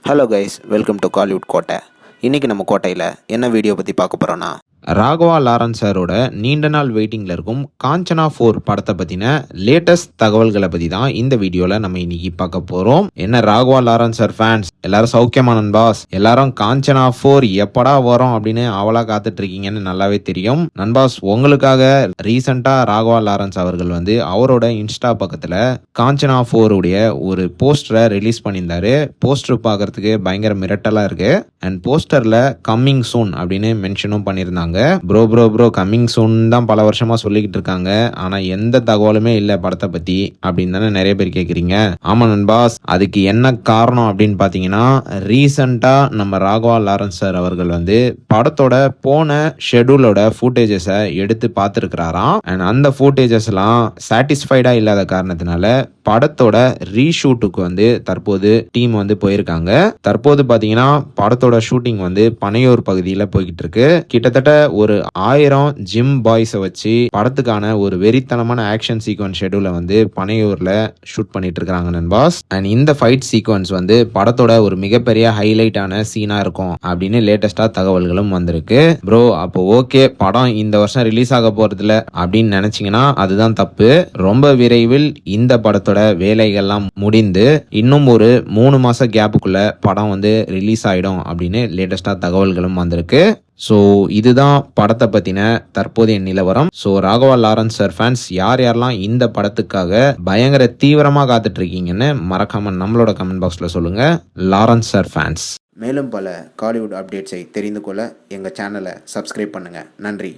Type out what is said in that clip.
Hello guys, welcome to Kollywood கோட்டை. இன்றைக்கி நம்ம கோட்டையில் என்ன வீடியோ பற்றி பார்க்க போகிறோன்னா, ராகவா லாரன்ஸ் சாரோட நீண்ட நாள் வெயிட்டிங்கில் இருக்கும் காஞ்சனா 4 படத்தை பற்றின லேட்டஸ்ட் தகவல்களை பற்றி தான் இந்த வீடியோவில் நம்ம இன்னைக்கு பார்க்க போகிறோம். என்ன ராகவா லாரன்ஸ் சார் ஃபேன்ஸ் எல்லாரும் சௌக்கியமா நண்பாஸ்? எல்லாரும் காஞ்சனா 4 எப்படா வரும் அப்படின்னு அவளாக காத்துட்டு இருக்கீங்கன்னு நல்லாவே தெரியும் நண்பாஸ். உங்களுக்காக ரீசெண்டாக ராகவா லாரன்ஸ் அவர்கள் அவரோட இன்ஸ்டா பக்கத்தில் காஞ்சனா 4 உடைய ஒரு போஸ்டரை ரிலீஸ் பண்ணியிருந்தாரு. போஸ்டர் பார்க்கறதுக்கு பயங்கர மிரட்டலாக இருக்கு அண்ட் போஸ்டரில் கம்மிங் சூன் அப்படின்னு மென்ஷனும் பண்ணியிருந்தாங்க. ப்ரோ கம்மிங் சூன் தான் பல வருஷமா சொல்லிக்கிட்டு இருக்காங்க, ஆனா எந்த தகவலுமே இல்ல படத்தை பத்தி அப்படின்னு தானே நிறைய பேர் கேக்குறீங்க. ஆமா நண்பாஸ், அதுக்கு என்ன காரணம் அப்படின்னு பாத்தீங்கன்னா, ரீசெண்டா நம்ம ராகவா லாரன்ஸ் சார் அவர்கள் படத்தோட போன ஷெட்யூலோட ஃபுட்டேஜஸை எடுத்து பார்த்துருக்கிறாராம். அண்ட் அந்த ஃபுட்டேஜஸ் எல்லாம் சாட்டிஸ்ஃபைடா இல்லாத காரணத்தினால படத்தோட ரீஷூட்டுக்கு தற்போது டீம் போயிருக்காங்க. தற்போது பாத்தீங்கன்னா படத்தோட ஷூட்டிங் பனையூர் பகுதியில் போய்கிட்டு இருக்கு. கிட்டத்தட்ட ஒரு 1000 ஜிம் பாய்ஸை வச்சு படத்துக்கான ஒரு வெறித்தனமான ஆக்ஷன் சீக்வன்ஸ் ஷெட்யூல பனையூர்ல ஷூட் பண்ணிட்டு இருக்காங்க நண்பாஸ். அண்ட் இந்த ஃபைட் சீக்வன்ஸ் படத்தோட ஒரு மிகப்பெரிய ஹைலைட்டான சீனா இருக்கும் அப்படின்னு லேட்டஸ்டா தகவல்களும் வந்திருக்கு. ப்ரோ அப்போ ஓகே, படம் இந்த வருஷம் ரிலீஸ் ஆக போறதுல அப்படின்னு நினைச்சீங்கன்னா அதுதான் தப்பு. ரொம்ப விரைவில் இந்த படத்தோட வேலைகள்லாம் முடிந்து இன்னும் ஒரு 3 மாச கேப்புக்குள்ள படம் ரிலீஸ் ஆயிடும் அப்படின்னு லேட்டஸ்டா தகவல்களும் வந்திருக்கு. ஸோ இதுதான் படத்தை பற்றின தற்போதைய நிலவரம். So Raghava Lawrence sir fans யாரெல்லாம் இந்த படத்துக்காக பயங்கர தீவிரமாக காத்துட்டு இருக்கீங்கன்னு மறக்காம நம்மளோட கமெண்ட் பாக்ஸில் சொல்லுங்க லாரன்ஸ் சார் ஃபேன்ஸ். மேலும் பல காலிவுட் அப்டேட்ஸை தெரிந்து கொள்ள எங்கள் சேனலை சப்ஸ்கிரைப் பண்ணுங்கள். நன்றி.